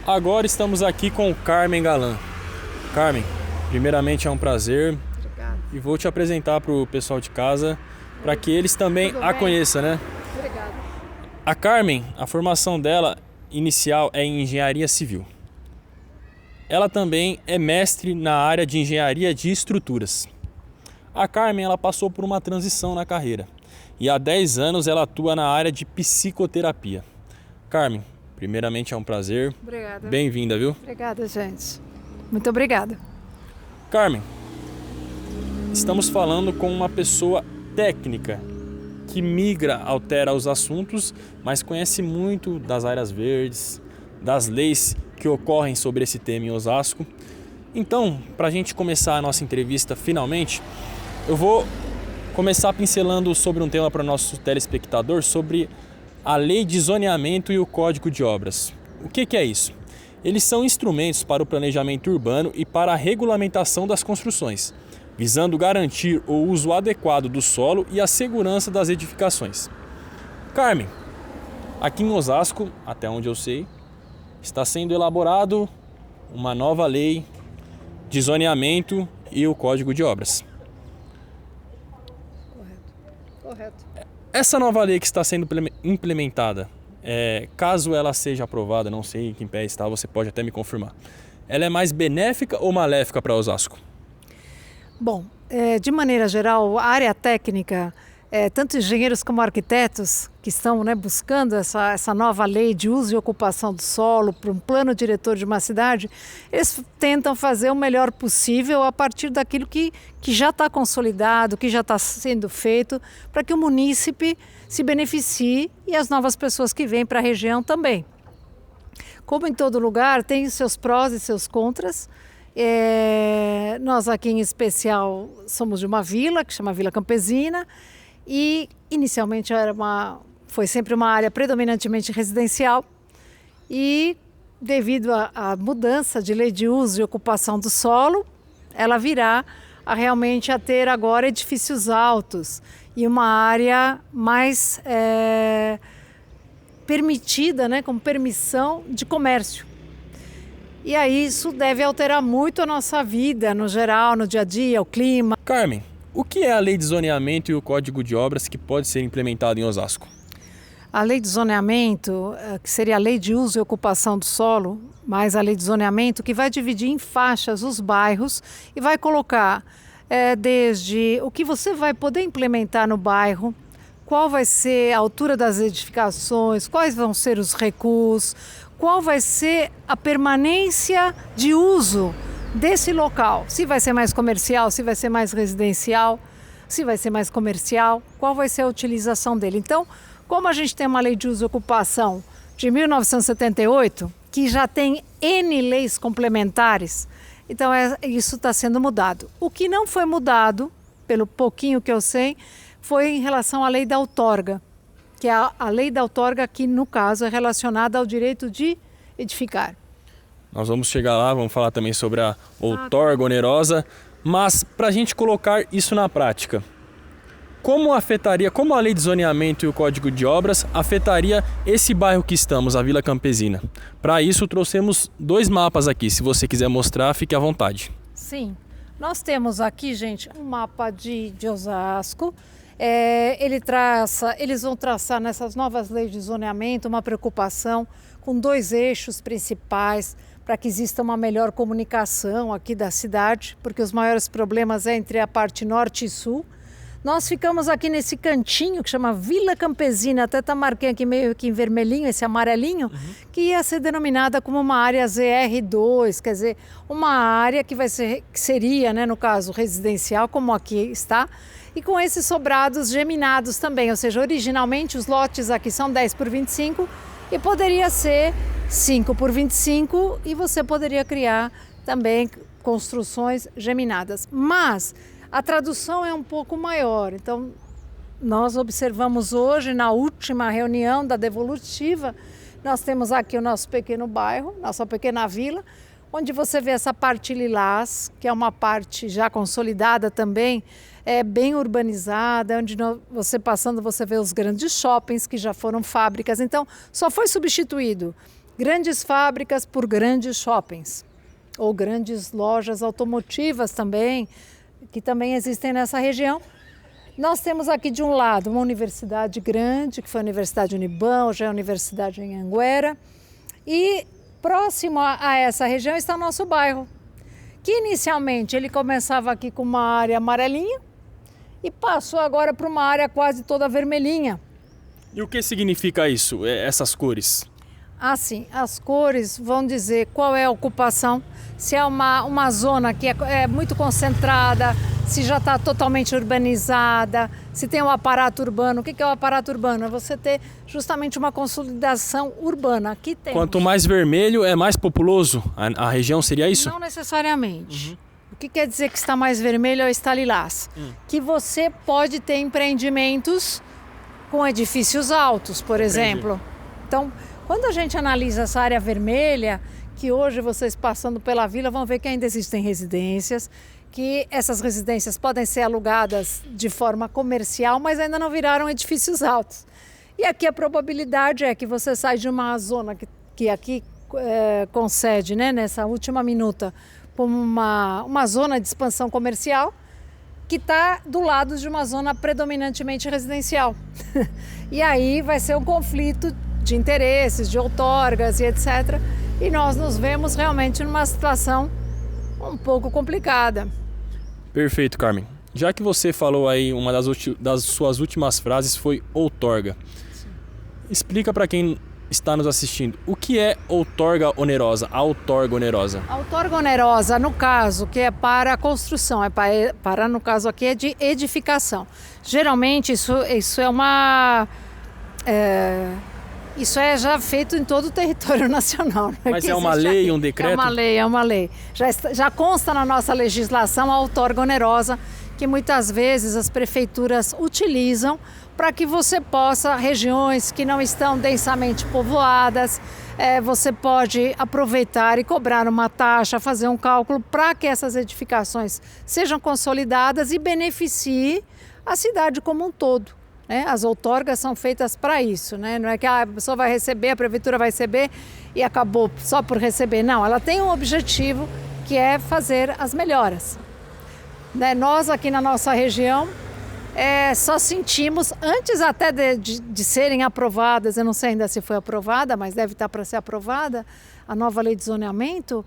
Agora estamos aqui com o Carmen Galan. Carmen, primeiramente é um prazer. Obrigada. E vou te apresentar para o pessoal de casa, para que eles também a conheçam, né? Obrigada. A Carmen, a formação dela inicial é em engenharia civil. Ela também é mestre na área de engenharia de estruturas. A Carmen, ela passou por uma transição na carreira e há 10 anos ela atua na área de psicoterapia. Carmen, primeiramente é um prazer. Obrigada. Bem-vinda, viu? Obrigada, gente. Muito obrigada. Carmen, estamos falando com uma pessoa técnica que migra, altera os assuntos, mas conhece muito das áreas verdes, das leis que ocorrem sobre esse tema em Osasco. Então, para a gente começar a nossa entrevista finalmente, eu vou começar pincelando sobre um tema para o nosso telespectador, sobre a Lei de Zoneamento e o Código de Obras. O que é isso? Eles são instrumentos para o planejamento urbano e para a regulamentação das construções, visando garantir o uso adequado do solo e a segurança das edificações. Carmen, aqui em Osasco, até onde eu sei, está sendo elaborado uma nova lei de zoneamento e o Código de Obras. Correto. Essa nova lei que está sendo implementada, caso ela seja aprovada, não sei em que pé está, você pode até me confirmar, ela é mais benéfica ou maléfica para Osasco? Bom, de maneira geral, a área técnica, tanto engenheiros como arquitetos que estão buscando essa nova lei de uso e ocupação do solo para um plano diretor de uma cidade, eles tentam fazer o melhor possível a partir daquilo que já está consolidado, que já está sendo feito, para que o munícipe se beneficie e as novas pessoas que vêm para a região também. Como em todo lugar, tem seus prós e seus contras. Nós aqui em especial somos de uma vila que chama Vila Campesina e inicialmente foi sempre uma área predominantemente residencial e devido à mudança de lei de uso e ocupação do solo, ela virá realmente a ter agora edifícios altos e uma área mais permitida, com permissão de comércio. E aí isso deve alterar muito a nossa vida, no geral, no dia a dia, o clima. Carmen, o que é a Lei de Zoneamento e o Código de Obras que pode ser implementado em Osasco? A Lei de Zoneamento, que seria a Lei de Uso e Ocupação do Solo, mais a Lei de Zoneamento, que vai dividir em faixas os bairros e vai colocar desde o que você vai poder implementar no bairro, qual vai ser a altura das edificações, quais vão ser os recuos, qual vai ser a permanência de uso desse local. Se vai ser mais comercial, se vai ser mais residencial, se vai ser mais comercial, qual vai ser a utilização dele. Então, como a gente tem uma lei de uso e ocupação de 1978, que já tem N leis complementares, então isso está sendo mudado. O que não foi mudado, pelo pouquinho que eu sei, foi em relação à lei da outorga, que é a lei da outorga que, no caso, é relacionada ao direito de edificar. Nós vamos chegar lá, vamos falar também sobre a outorga onerosa, mas para a gente colocar isso na prática, como a lei de zoneamento e o Código de Obras afetaria esse bairro que estamos, a Vila Campesina? Para isso trouxemos 2 mapas aqui, se você quiser mostrar, fique à vontade. Sim, nós temos aqui, gente, um mapa de Osasco. Eles vão traçar nessas novas leis de zoneamento uma preocupação com 2 eixos principais para que exista uma melhor comunicação aqui da cidade, porque os maiores problemas é entre a parte norte e sul. Nós ficamos aqui nesse cantinho que chama Vila Campesina, até marquei aqui meio que em vermelhinho, esse amarelinho, que ia ser denominada como uma área ZR2, quer dizer, uma área que seria, no caso, residencial, como aqui está, e com esses sobrados geminados também, ou seja, originalmente os lotes aqui são 10 por 25 e poderia ser 5 por 25 e você poderia criar também construções geminadas. Mas a tradução é um pouco maior, então nós observamos hoje, na última reunião da devolutiva, nós temos aqui o nosso pequeno bairro, nossa pequena vila, onde você vê essa parte lilás, que é uma parte já consolidada também, bem urbanizada, onde você passando você vê os grandes shoppings que já foram fábricas. Então, só foi substituído grandes fábricas por grandes shoppings, ou grandes lojas automotivas também, que também existem nessa região. Nós temos aqui de um lado uma universidade grande, que foi a Universidade Uniban, hoje é a Universidade em Anhanguera, e próximo a essa região está o nosso bairro, que inicialmente ele começava aqui com uma área amarelinha e passou agora para uma área quase toda vermelhinha. E o que significa isso, essas cores? Assim, as cores vão dizer qual é a ocupação, se é uma zona que é muito concentrada, se já está totalmente urbanizada, se tem um aparato urbano. O que é o aparato urbano? É você ter justamente uma consolidação urbana. Aqui tem. Quanto mais vermelho, é mais populoso a região, seria isso? Não necessariamente. O que quer dizer que está mais vermelho ou está lilás? Que você pode ter empreendimentos com edifícios altos, por exemplo. Então, quando a gente analisa essa área vermelha, que hoje vocês passando pela vila vão ver que ainda existem residências, que essas residências podem ser alugadas de forma comercial, mas ainda não viraram edifícios altos. E aqui a probabilidade é que você sai de uma zona que aqui concede, né, nessa última minuta, para uma zona de expansão comercial, que está do lado de uma zona predominantemente residencial. E aí vai ser um conflito de interesses, de outorgas e etc. E nós nos vemos realmente numa situação um pouco complicada. Perfeito, Carmen. Já que você falou aí, uma das suas últimas frases foi outorga. Sim. Explica para quem está nos assistindo, o que é outorga onerosa, a outorga onerosa? A outorga onerosa, no caso, que é para a construção, para no caso aqui é de edificação. Geralmente isso é uma... Isso é já feito em todo o território nacional. Mas é uma lei, um decreto? É uma lei. Já consta na nossa legislação a outorga onerosa, que muitas vezes as prefeituras utilizam para que você possa, regiões que não estão densamente povoadas, você pode aproveitar e cobrar uma taxa, fazer um cálculo para que essas edificações sejam consolidadas e beneficie a cidade como um todo. As outorgas são feitas para isso, né? Não é que a pessoa vai receber, a prefeitura vai receber e acabou só por receber. Não, ela tem um objetivo que é fazer as melhoras. Nós aqui na nossa região só sentimos, antes até de serem aprovadas, eu não sei ainda se foi aprovada, mas deve estar para ser aprovada, a nova lei de zoneamento,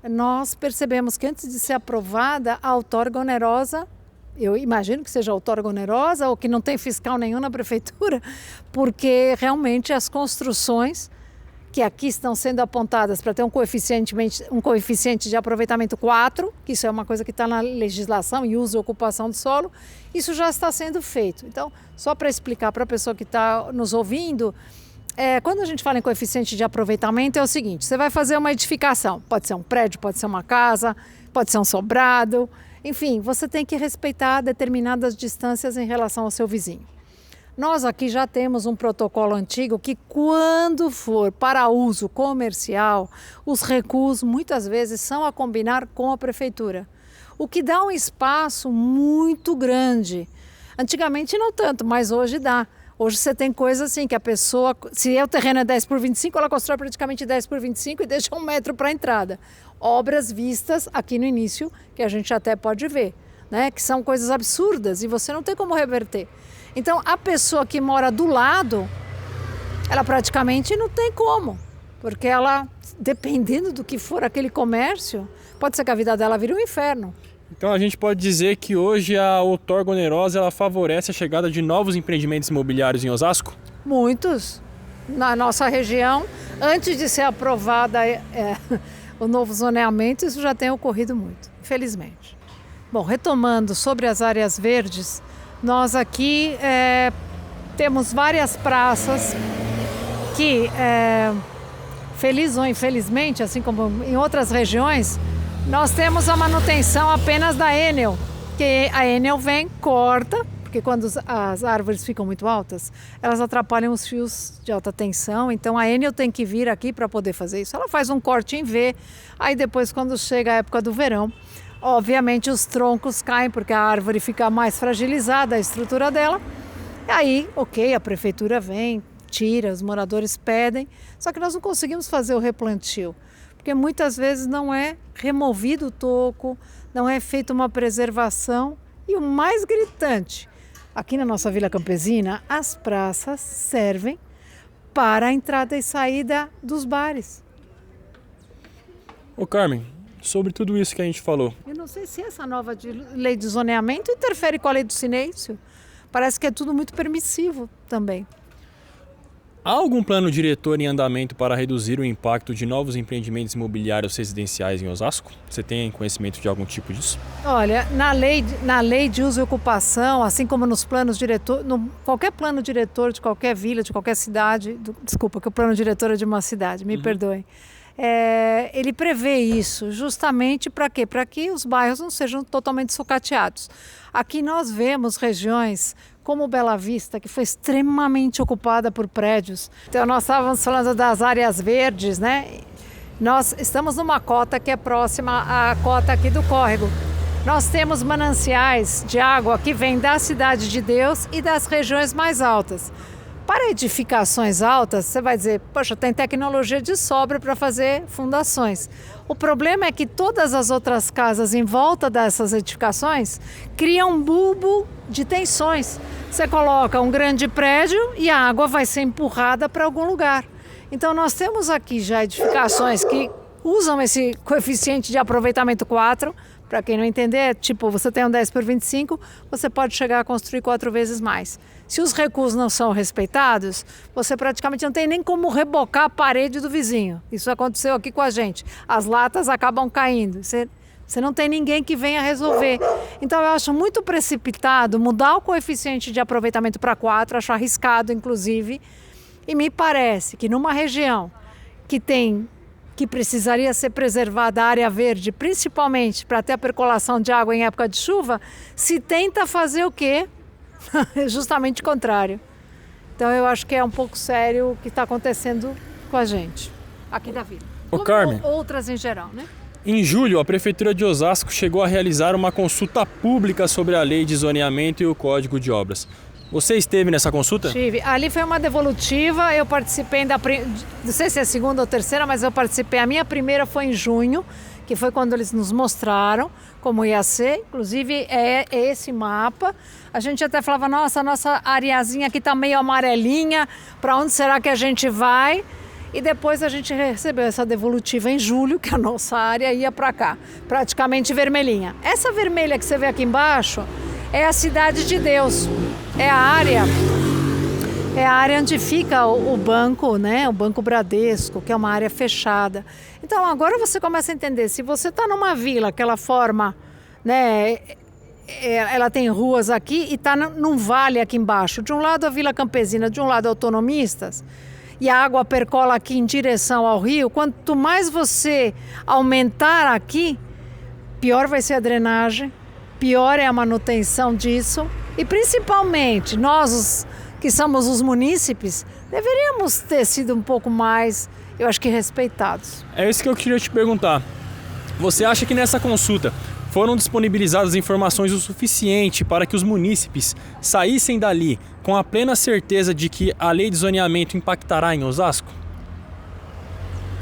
nós percebemos que antes de ser aprovada, a outorga onerosa, eu imagino que seja outorga onerosa ou que não tem fiscal nenhum na prefeitura, porque realmente as construções que aqui estão sendo apontadas para ter um coeficiente de aproveitamento 4, que isso é uma coisa que está na legislação e uso e ocupação do solo, isso já está sendo feito. Então, só para explicar para a pessoa que está nos ouvindo, quando a gente fala em coeficiente de aproveitamento é o seguinte, você vai fazer uma edificação, pode ser um prédio, pode ser uma casa, pode ser um sobrado, enfim, você tem que respeitar determinadas distâncias em relação ao seu vizinho. Nós aqui já temos um protocolo antigo que, quando for para uso comercial, os recuos muitas vezes são a combinar com a prefeitura, o que dá um espaço muito grande. Antigamente não tanto, mas hoje dá. Hoje você tem coisa assim que a pessoa, se o terreno é 10 por 25, ela constrói praticamente 10 por 25 e deixa 1 metro para a entrada. Obras vistas aqui no início, que a gente até pode ver, né? Que são coisas absurdas e você não tem como reverter. Então, a pessoa que mora do lado, ela praticamente não tem como, porque ela, dependendo do que for aquele comércio, pode ser que a vida dela vire um inferno. Então a gente pode dizer que hoje a outorga onerosa ela favorece a chegada de novos empreendimentos imobiliários em Osasco? Muitos. Na nossa região, antes de ser aprovada o novo zoneamento, isso já tem ocorrido muito, infelizmente. Bom, retomando sobre as áreas verdes, nós aqui temos várias praças que, feliz ou infelizmente, assim como em outras regiões, nós temos a manutenção apenas da Enel, que a Enel vem, corta, porque quando as árvores ficam muito altas, elas atrapalham os fios de alta tensão, então a Enel tem que vir aqui para poder fazer isso. Ela faz um corte em V, aí depois quando chega a época do verão, obviamente os troncos caem, porque a árvore fica mais fragilizada, a estrutura dela, e aí, ok, a prefeitura vem, tira, os moradores pedem, só que nós não conseguimos fazer o replantio, porque muitas vezes não é removido o toco, não é feita uma preservação e o mais gritante, aqui na nossa Vila Campesina, as praças servem para a entrada e saída dos bares. Ô Carmen, sobre tudo isso que a gente falou, Eu não sei se essa nova lei de zoneamento interfere com a lei do silêncio. Parece que é tudo muito permissivo também. há algum plano diretor em andamento para reduzir o impacto de novos empreendimentos imobiliários residenciais em Osasco? Você tem conhecimento de algum tipo disso? Olha, na lei de uso e ocupação, assim como nos planos diretor, qualquer plano diretor de qualquer vila, de qualquer cidade, desculpa, que o plano diretor é de uma cidade, me perdoem. Ele prevê isso justamente para quê? Para que os bairros não sejam totalmente sucateados. Aqui nós vemos regiões como Bela Vista, que foi extremamente ocupada por prédios. Então nós estávamos falando das áreas verdes, né? Nós estamos numa cota que é próxima à cota aqui do córrego. Nós temos mananciais de água que vêm da Cidade de Deus e das regiões mais altas. Para edificações altas, você vai dizer, poxa, tem tecnologia de sobra para fazer fundações. O problema é que todas as outras casas em volta dessas edificações criam um bulbo de tensões. Você coloca um grande prédio e a água vai ser empurrada para algum lugar. Então nós temos aqui já edificações que usam esse coeficiente de aproveitamento 4. Para quem não entender, é tipo, você tem um 10 por 25, você pode chegar a construir 4 vezes mais. Se os recuos não são respeitados, você praticamente não tem nem como rebocar a parede do vizinho. Isso aconteceu aqui com a gente. As latas acabam caindo. Você não tem ninguém que venha resolver. Então eu acho muito precipitado mudar o coeficiente de aproveitamento para 4, acho arriscado inclusive. E me parece que numa região que precisaria ser preservada a área verde, principalmente para ter a percolação de água em época de chuva, se tenta fazer o quê? Justamente o contrário. Então eu acho que é um pouco sério o que está acontecendo com a gente, aqui da vila. Ô, Carmen, outras em geral, né? em julho, a Prefeitura de Osasco chegou a realizar uma consulta pública sobre a lei de zoneamento e o Código de Obras. Você esteve nessa consulta? Estive. Ali foi uma devolutiva, eu participei não sei se é a segunda ou terceira, mas eu participei. A minha primeira foi em junho, que foi quando eles nos mostraram como ia ser. Inclusive é esse mapa. A gente até falava, nossa, a nossa areazinha aqui está meio amarelinha, para onde será que a gente vai? E depois a gente recebeu essa devolutiva em julho, que a nossa área ia para cá, praticamente vermelhinha. Essa vermelha que você vê aqui embaixo é a Cidade de Deus, é a área onde fica o banco, né? O Banco Bradesco, que é uma área fechada. Então agora você começa a entender, se você está numa vila que ela forma, né? Ela tem ruas aqui e está num vale aqui embaixo. De um lado a Vila Campesina, de um lado Autonomistas, e a água percola aqui em direção ao rio. Quanto mais você aumentar aqui, pior vai ser a drenagem, pior é a manutenção disso. E principalmente nós, que somos os munícipes, deveríamos ter sido um pouco mais, eu acho que respeitados. É isso que eu queria te perguntar. Você acha que nessa consulta foram disponibilizadas informações o suficiente para que os munícipes saíssem dali com a plena certeza de que a lei de zoneamento impactará em Osasco?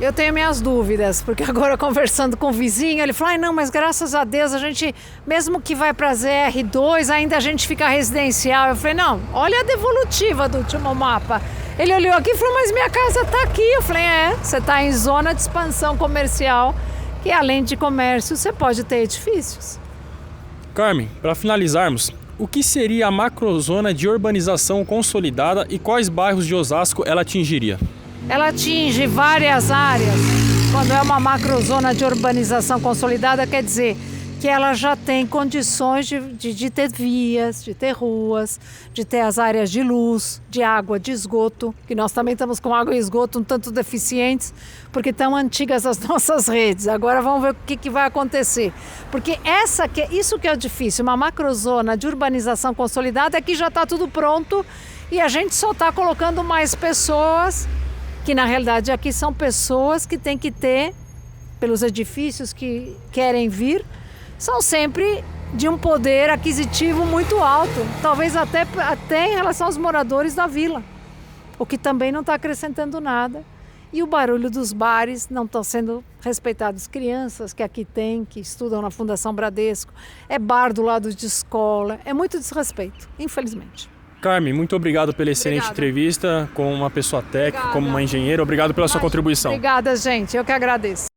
Eu tenho minhas dúvidas, porque agora conversando com o vizinho, ele falou, não, mas graças a Deus a gente, mesmo que vai para ZR2, ainda a gente fica residencial. Eu falei, não, olha a devolutiva do último mapa. Ele olhou aqui e falou, mas minha casa está aqui. Eu falei, você está em zona de expansão comercial, que além de comércio, você pode ter edifícios. Carmen, para finalizarmos, o que seria a macrozona de urbanização consolidada e quais bairros de Osasco ela atingiria? Ela atinge várias áreas. Quando é uma macrozona de urbanização consolidada, quer dizer que ela já tem condições de ter vias, de ter ruas, de ter as áreas de luz, de água, de esgoto, que nós também estamos com água e esgoto um tanto deficientes, porque estão antigas as nossas redes. Agora vamos ver o que vai acontecer. Porque isso que é difícil, uma macrozona de urbanização consolidada é que já está tudo pronto e a gente só está colocando mais pessoas, que na realidade aqui são pessoas que têm que ter, pelos edifícios que querem vir, são sempre de um poder aquisitivo muito alto, talvez até em relação aos moradores da vila. o que também não está acrescentando nada. E o barulho dos bares, não estão sendo respeitadas crianças que aqui tem, que estudam na Fundação Bradesco, é bar do lado de escola, é muito desrespeito, infelizmente. Carmen, muito obrigado pela excelente entrevista, como uma pessoa técnica, como uma engenheira. Obrigado pela sua contribuição. Obrigada, gente. Eu que agradeço.